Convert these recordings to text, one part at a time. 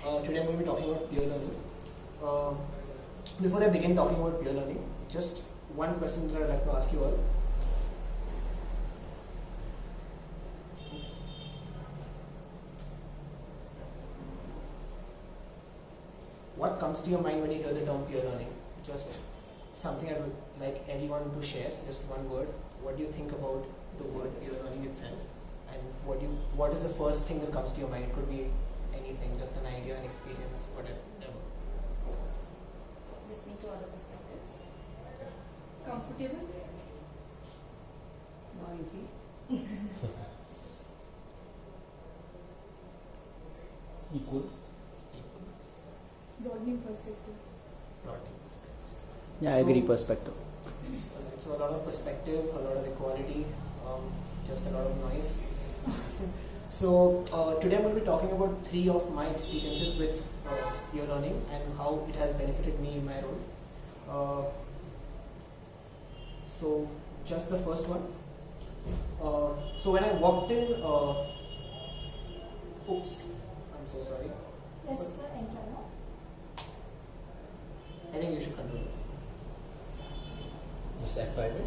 Today I'm going to be talking about peer learning. Before I begin talking about peer learning, just one question that I'd like to ask you all. What comes to your mind when you hear the term peer learning? Just something I would like everyone to share, just one word. What do you think about the word peer learning itself? And what is the first thing that comes to your mind? It could be anything, just an idea, an experience, whatever. Listening to other perspectives. Comfortable. Noisy. Equal. Broadening perspective. Yeah, I agree. Perspective. So a lot of perspective, a lot of equality, just a lot of noise. So today I'm going to be talking about 3 of my experiences with peer learning and how it has benefited me in my role. So just the first one. So when I walked in, oops, I'm so sorry. Press the enter. I think you should control it. Just F5 it.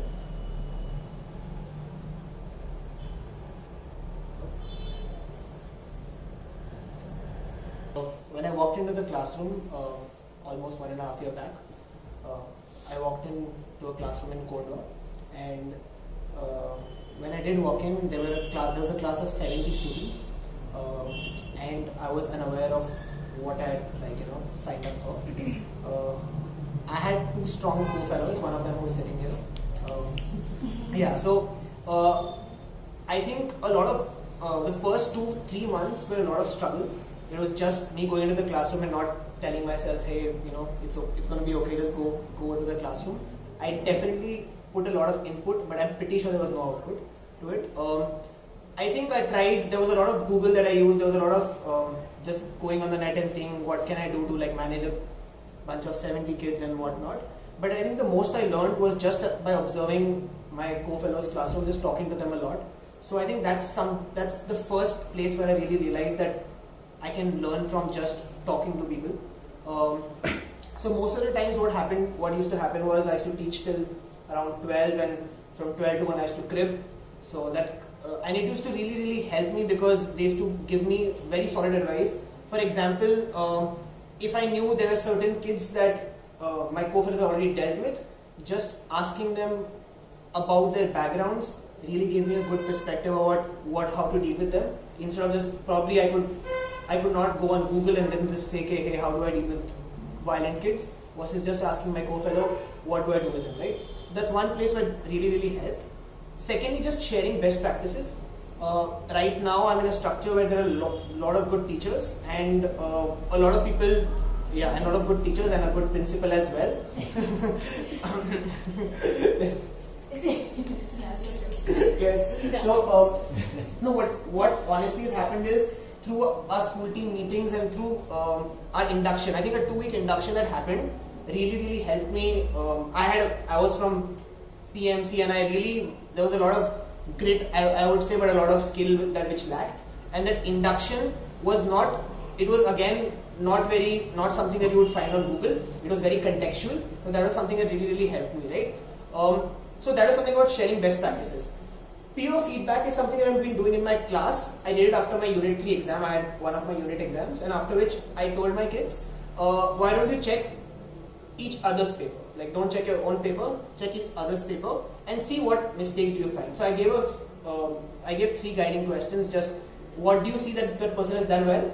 When I walked into the classroom almost 1.5 years back, I walked into a classroom in Kondwa, and when I did walk in, there was a class of 70 students, and I was unaware of what I had signed up for. I had 2 strong co-fellows, one of them who is sitting here. So I think a lot of the first 2-3 months were a lot of struggle. It was just me going into the classroom and not telling myself, hey, it's going to be okay, just go to the classroom. I definitely put a lot of input, but I'm pretty sure there was no output to it. I think I tried, there was a lot of Google that I used, there was a lot of just going on the net and seeing what can I do to manage a bunch of 70 kids and whatnot. But I think the most I learned was just by observing my co-fellows' classroom, just talking to them a lot. So I think that's the first place where I really realized that I can learn from just talking to people. So most of the times what used to happen was I used to teach till around 12, and from 12 to 1 I used to crib. So that and it used to really help me because they used to give me very solid advice. For example, if I knew there were certain kids that my co-fellows already dealt with, just asking them about their backgrounds really gave me a good perspective about how to deal with them. Instead of just probably I could not go on Google and then just say, hey, how do I deal with violent kids? Versus just asking my co-fellow, what do I do with him, right? So that's one place where it really helped. Secondly, just sharing best practices. Right now, I'm in a structure where there are a lot of good teachers and a lot of people, and a lot of good teachers and a good principal as well. Yes. So, no. What honestly has happened is through our school team meetings and through our induction. I think a 2-week induction that happened really helped me. I was from PMC, and there was a lot of grit, I would say, but a lot of skill which lacked. And that induction was not something that you would find on Google. It was very contextual. So that was something that really helped me, right? So that is something about sharing best practices. Peer feedback is something that I've been doing in my class. I did it after my Unit 3 exam. I had one of my unit exams, and after which I told my kids, why don't you check each other's paper? Don't check your own paper, check each other's paper and see what mistakes do you find. So I gave 3 guiding questions. Just what do you see that person has done well?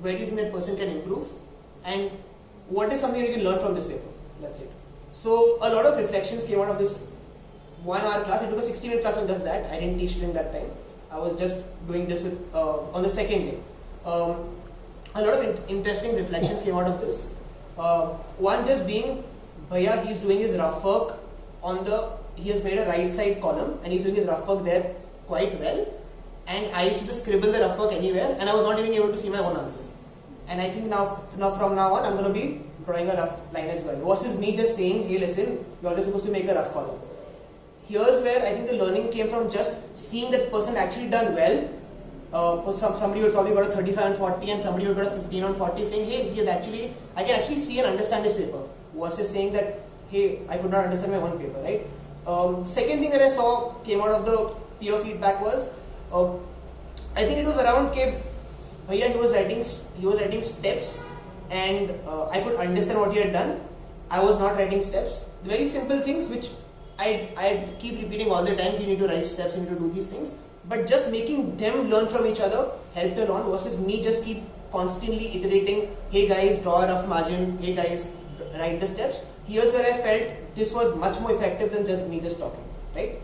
Where do you think that person can improve? And what is something you can learn from this paper? That's it. So a lot of reflections came out of this 1-hour class. I took a 60-minute class on just that. I didn't teach during that time. I was just doing this on the second day. A lot of interesting reflections came out of this. One just being, Bhaiya, he's doing his rough work he has made a right side column and he's doing his rough work there quite well. And I used to just scribble the rough work anywhere, and I was not even able to see my own answers. And I think now from now on, I'm going to be drawing a rough line as well. Versus me just saying, hey, listen, you're just supposed to make a rough column. Here's where I think the learning came from, just seeing that person actually done well, somebody would probably got a 35 on 40 and somebody would got a 15 on 40 saying, hey, I can actually see and understand this paper, versus saying that, hey, I could not understand my own paper, right? Second thing that I saw came out of the peer feedback was, I think it was around Bhaiya, he was writing steps, and I could understand what he had done. I was not writing steps. Very simple things which I keep repeating all the time. You need to write steps, you need to do these things. But just making them learn from each other helped a lot, versus me just keep constantly iterating, hey guys, draw a rough margin, hey guys, write the steps. Here's where I felt this was much more effective than just me just talking, right?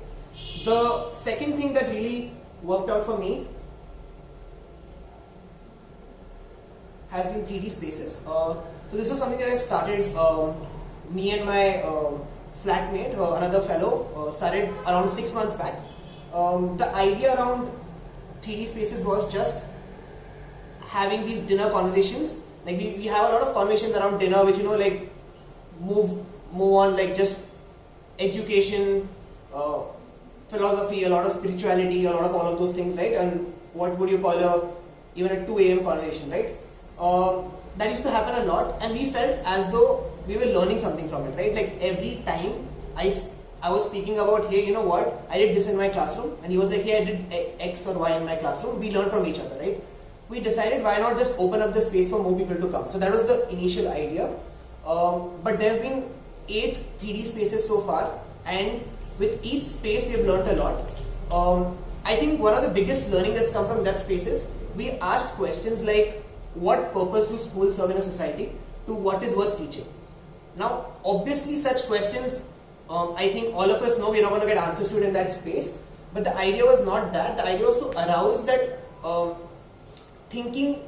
The second thing that really worked out for me has been 3D spaces. So this was something that I started, me and my flatmate, another fellow, started around 6 months back. The idea around 3D spaces was just having these dinner conversations. Like we have a lot of conversations around dinner, which like move on, like just education, philosophy, a lot of spirituality, a lot of all of those things, right? And what would you call even a 2 a.m. conversation, right? That used to happen a lot, and we felt as though we were learning something from it, right? Like every time I was speaking about, hey, you know what, I did this in my classroom, and he was like, hey, I did X or Y in my classroom. We learned from each other, right? We decided, why not just open up the space for more people to come? So that was the initial idea. But there have been 8 3D spaces so far, and with each space we have learned a lot. I think one of the biggest learning that's come from that space is we asked questions like, what purpose do schools serve in a society, to what is worth teaching? Now, obviously such questions, I think all of us know we're not going to get answers to it in that space, but the idea was not that. The idea was to arouse that thinking,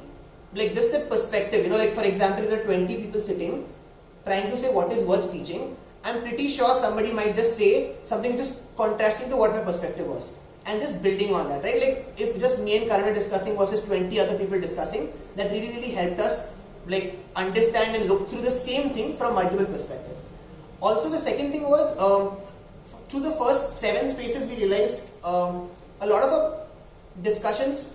like just that perspective, like for example, if there are 20 people sitting, trying to say what is worth teaching, I'm pretty sure somebody might just say something just contrasting to what my perspective was. And just building on that, right? Like if just me and Karan are discussing versus 20 other people discussing, that really helped us like understand and look through the same thing from multiple perspectives. Also, the second thing was, through the first 7 spaces we realized a lot of our discussions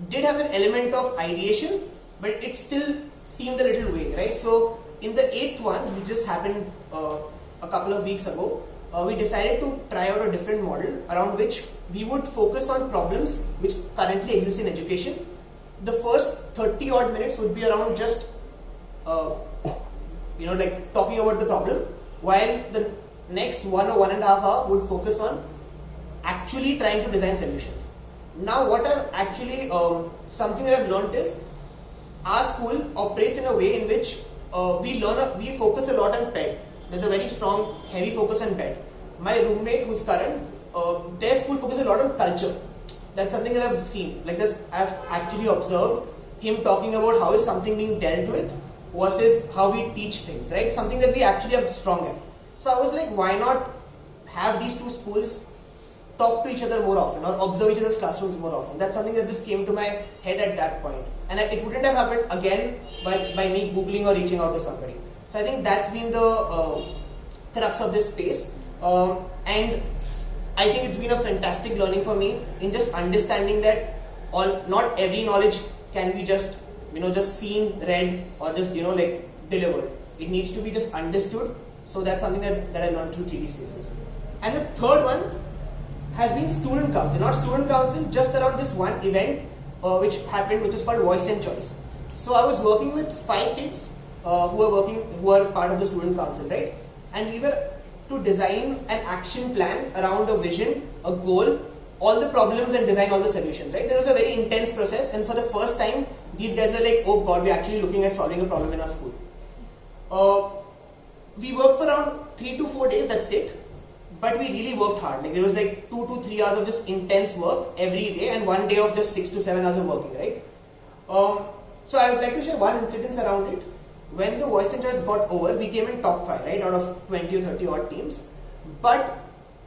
did have an element of ideation, but it still seemed a little vague, right? So in the 8th one, which just happened a couple of weeks ago, we decided to try out a different model around which we would focus on problems which currently exist in education. The first 30 odd minutes would be around just like talking about the problem, while the next 1 or 1.5 hours would focus on actually trying to design solutions. Now what I've actually, something that I've learned is, our school operates in a way in which we focus a lot on PED. There's a very strong, heavy focus on PED. My roommate, who's Karan, their school focuses a lot on culture. That's something that I've seen. Like this, I've actually observed him talking about how is something being dealt with versus how we teach things, right? Something that we actually are strong in. So I was like, why not have these 2 schools talk to each other more often or observe each other's classrooms more often? That's something that just came to my head at that point. And it wouldn't have happened again by me Googling or reaching out to somebody. So I think that's been the crux of this space. And I think it's been a fantastic learning for me in just understanding that not every knowledge can be just seen, read, or just like delivered. It needs to be just understood. So that's something that I learned through 3D spaces. And the third one has been student council. Not student council, just around this one event which happened, which is called Voice and Choice. So I was working with 5 kids who are part of the student council, right? And we were to design an action plan around a vision, a goal, all the problems, and design all the solutions, right? There was a very intense process, and for the first time, these guys were like, oh God, we're actually looking at solving a problem in our school. We worked for around 3 to 4 days, that's it. But we really worked hard. Like it was like 2 to 3 hours of just intense work every day, and 1 day of just 6 to 7 hours of working, right? So I would like to share one incident around it. When the Voice and Choice got over, we came in top 5, right, out of 20 or 30 odd teams. But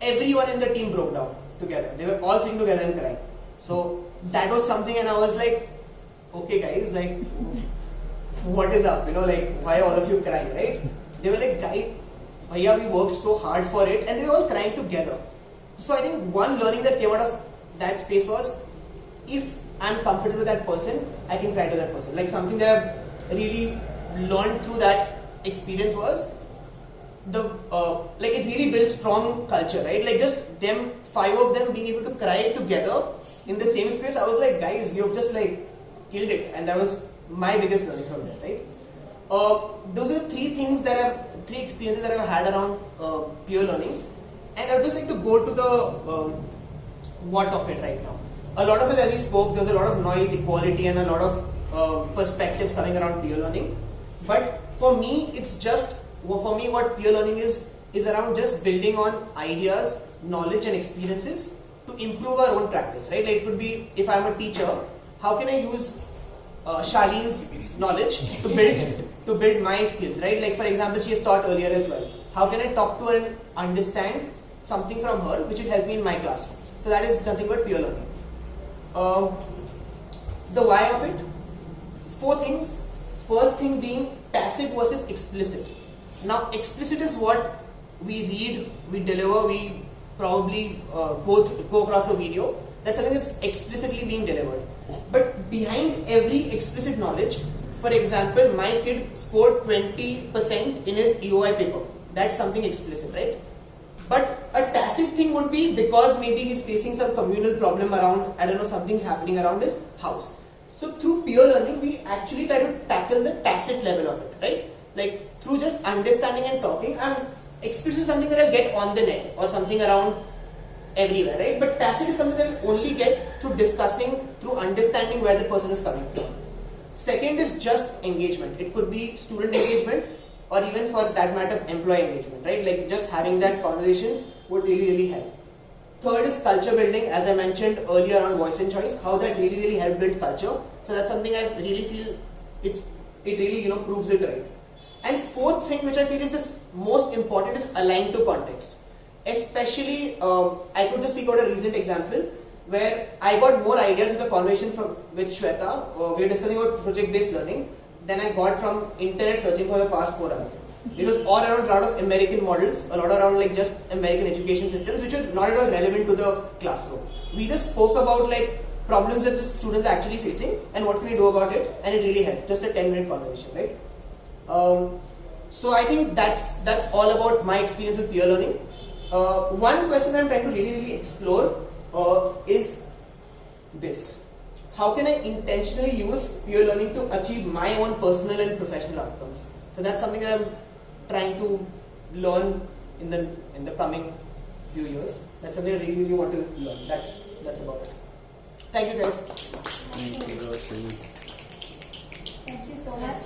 everyone in the team broke down together. They were all sitting together and crying. So that was something, and I was like, okay guys, like, what is up? Like, why all of you crying, right? They were like, guys, Bhaiya, we worked so hard for it, and they were all crying together. So I think one learning that came out of that space was, if I'm comfortable with that person, I can cry to that person. Like something that I've really learned through that experience was the like it really builds strong culture, right? Like just them, 5 of them being able to cry together in the same space. I was like, guys, you've just like killed it, and that was my biggest learning from there, right? Those are 3 things that three experiences that I've had around peer learning, and I'd just like to go to the what of it right now. A lot of it, as we spoke, there's a lot of noise, equality, and a lot of perspectives coming around peer learning. But for me, what peer learning is around just building on ideas, knowledge, and experiences to improve our own practice, right? Like it could be, if I'm a teacher, how can I use Charlene's knowledge to build my skills, right? Like for example, she has taught earlier as well. How can I talk to her and understand something from her which will help me in my classroom? So that is nothing but peer learning. The why of it, 4 things. First thing being tacit versus explicit. Now explicit is what we read, we deliver, we probably go across a video. That's something that's explicitly being delivered. But behind every explicit knowledge, for example, my kid scored 20% in his EOI paper. That's something explicit, right? But a tacit thing would be because maybe he's facing some communal problem around, I don't know, something's happening around his house. So through peer learning, we actually try to tackle the tacit level of it, right? Like through just understanding and talking, I'm explicit something that I'll get on the net or something around everywhere, right? But tacit is something that I'll only get through discussing, through understanding where the person is coming from. Second is just engagement. It could be student engagement or even for that matter, employee engagement, right? Like just having that conversations would really help. Third is culture building, as I mentioned earlier on voice and choice, how that really helped build culture. So that's something I really feel it really proves it right. And fourth thing which I feel is the most important is aligned to context. Especially, I could just speak about a recent example where I got more ideas with the conversation with Shweta. We were discussing about project-based learning than I got from internet searching for the past 4 hours. It was all around a lot of American models, a lot around like just American education systems, which were not at all relevant to the classroom. We just spoke about like problems that the students are actually facing and what can we do about it, and it really helped. Just a 10-minute conversation, right? So I think that's all about my experience with peer learning. One question that I'm trying to really explore is this. How can I intentionally use peer learning to achieve my own personal and professional outcomes? So that's something that I'm trying to learn in the coming few years. That's something I really want to learn. That's about it. Thank you guys. Thank you so much.